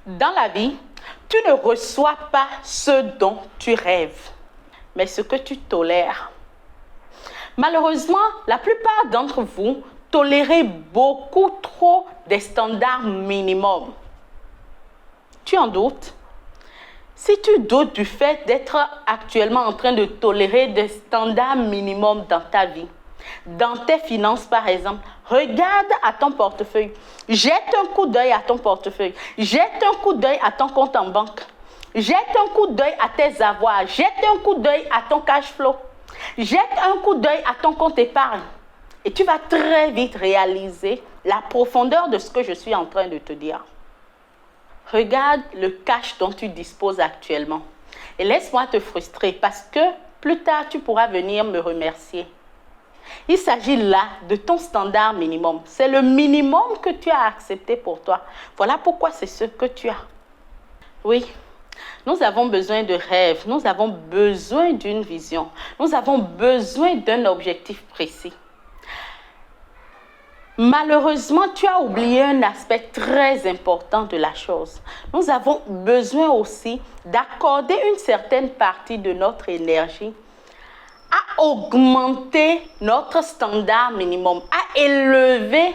Dans la vie, tu ne reçois pas ce dont tu rêves, mais ce que tu tolères. Malheureusement, la plupart d'entre vous tolérez beaucoup trop des standards minimums. Tu en doutes? Si tu doutes du fait d'être actuellement en train de tolérer des standards minimums dans ta vie, dans tes finances par exemple, regarde à ton portefeuille, jette un coup d'œil à ton portefeuille, jette un coup d'œil à ton compte en banque, jette un coup d'œil à tes avoirs, jette un coup d'œil à ton cash flow, jette un coup d'œil à ton compte épargne et tu vas très vite réaliser la profondeur de ce que je suis en train de te dire. Regarde le cash dont tu disposes actuellement et laisse-moi te frustrer parce que plus tard tu pourras venir me remercier. Il s'agit là de ton standard minimum. C'est le minimum que tu as accepté pour toi. Voilà pourquoi c'est ce que tu as. Oui, nous avons besoin de rêves, nous avons besoin d'une vision, nous avons besoin d'un objectif précis. Malheureusement, tu as oublié un aspect très important de la chose. Nous avons besoin aussi d'accorder une certaine partie de notre énergie à augmenter notre standard minimum, à élever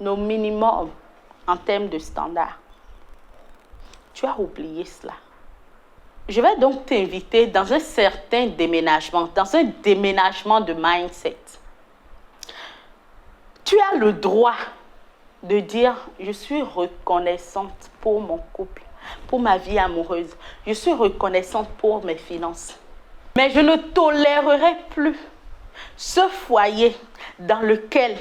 nos minimums en termes de standard. Tu as oublié cela. Je vais donc t'inviter dans un certain déménagement, dans un déménagement de mindset. Tu as le droit de dire, je suis reconnaissante pour mon couple, pour ma vie amoureuse. Je suis reconnaissante pour mes finances. Mais je ne tolérerai plus ce foyer dans lequel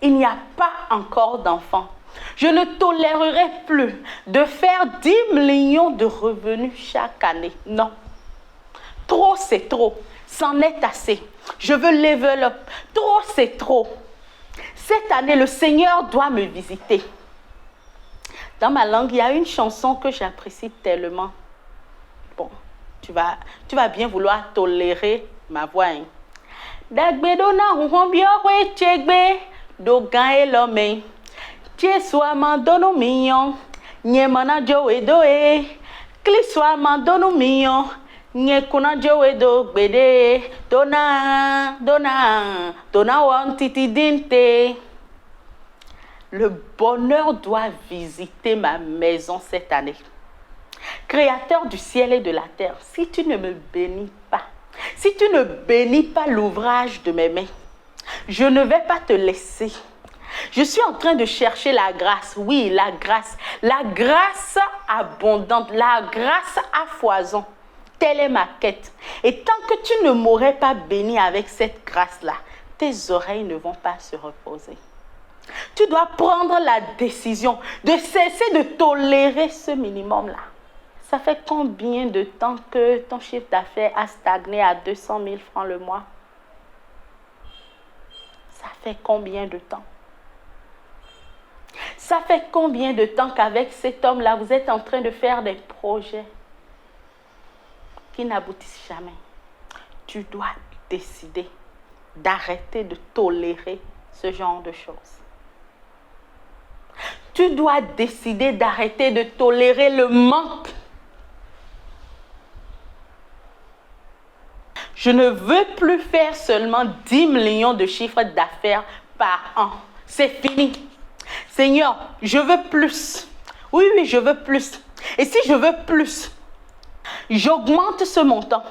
il n'y a pas encore d'enfants. Je ne tolérerai plus de faire 10 millions de revenus chaque année. Non. Trop, c'est trop. C'en est assez. Je veux level up. Trop, c'est trop. Cette année, le Seigneur doit me visiter. Dans ma langue, il y a une chanson que j'apprécie tellement. Bon, tu vas bien vouloir tolérer ma voix. Hein. Dagbe dona huhombio we chegbe do gae lome. Tieswa mandono mignon. Nyemana joe doe. Kliswa mandono mignon. Nyekuna joe do gbede. Dona wantiti dinte. Le bonheur doit visiter ma maison cette année. Créateur du ciel et de la terre, si tu ne me bénis pas, si tu ne bénis pas l'ouvrage de mes mains, je ne vais pas te laisser. Je suis en train de chercher la grâce, oui, la grâce abondante, la grâce à foison. Telle est ma quête. Et tant que tu ne m'aurais pas béni avec cette grâce-là, tes oreilles ne vont pas se reposer. Tu dois prendre la décision de cesser de tolérer ce minimum-là. Ça fait combien de temps que ton chiffre d'affaires a stagné à 200 000 francs le mois? Ça fait combien de temps? Ça fait combien de temps qu'avec cet homme-là, vous êtes en train de faire des projets qui n'aboutissent jamais? Tu dois décider d'arrêter de tolérer ce genre de choses. Tu dois décider d'arrêter de tolérer le manque. Je ne veux plus faire seulement 10 millions de chiffres d'affaires par an. C'est fini. Seigneur, je veux plus. Oui, je veux plus. Et si je veux plus, j'augmente ce montant.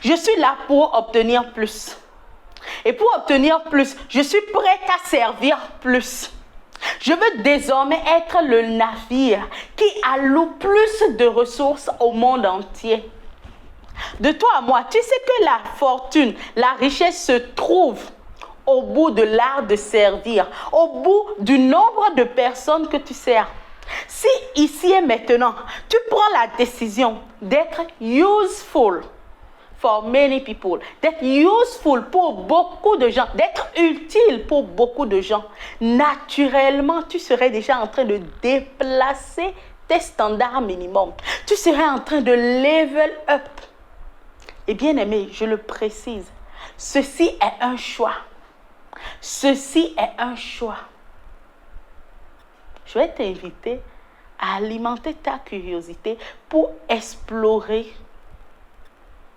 Je suis là pour obtenir plus. Et pour obtenir plus, je suis prête à servir plus. Je veux désormais être le navire qui alloue plus de ressources au monde entier. De toi à moi, tu sais que la fortune, la richesse se trouve au bout de l'art de servir, au bout du nombre de personnes que tu sers. Si ici et maintenant, tu prends la décision d'être useful for many people, d'être useful pour beaucoup de gens, d'être utile pour beaucoup de gens, naturellement, tu serais déjà en train de déplacer tes standards minimums. Tu serais en train de level up. Et bien aimé, je le précise, ceci est un choix. Ceci est un choix. Je vais t'inviter à alimenter ta curiosité pour explorer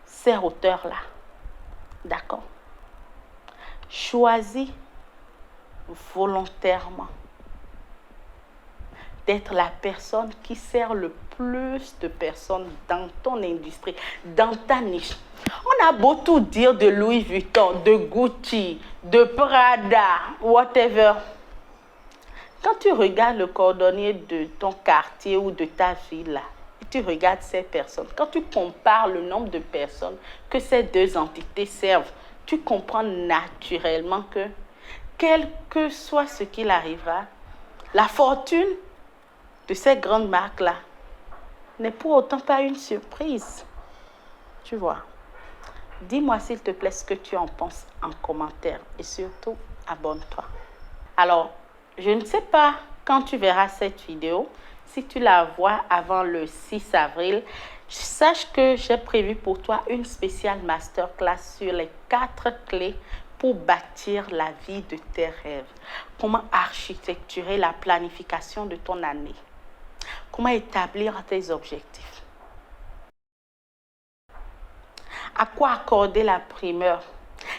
ces hauteurs-là. D'accord? Choisis volontairement d'être la personne qui sert le plus de personnes dans ton industrie, dans ta niche. On a beau tout dire de Louis Vuitton, de Gucci, de Prada, whatever. Quand tu regardes le cordonnier de ton quartier ou de ta ville, là, et tu regardes ces personnes, quand tu compares le nombre de personnes que ces deux entités servent, tu comprends naturellement que, quel que soit ce qu'il arrivera, la fortune de ces grandes marques-là n'est pour autant pas une surprise. Tu vois. Dis-moi s'il te plaît ce que tu en penses en commentaire et surtout, abonne-toi. Alors, je ne sais pas quand tu verras cette vidéo, si tu la vois avant le 6 avril, sache que j'ai prévu pour toi une spéciale masterclass sur les 4 clés pour bâtir la vie de tes rêves. Comment architecturer la planification de ton année. Comment établir tes objectifs. À quoi accorder la primeur?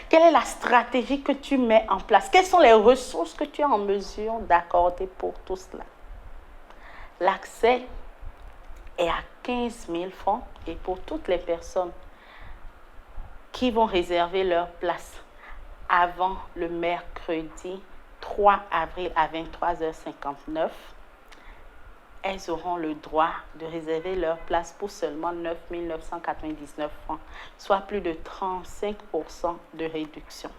Quelle est la stratégie que tu mets en place? Quelles sont les ressources que tu es en mesure d'accorder pour tout cela? L'accès est à 15 000 francs et pour toutes les personnes qui vont réserver leur place avant le mercredi 3 avril à 23h59, elles auront le droit de réserver leur place pour seulement 9 999 francs, soit plus de 35% de réduction.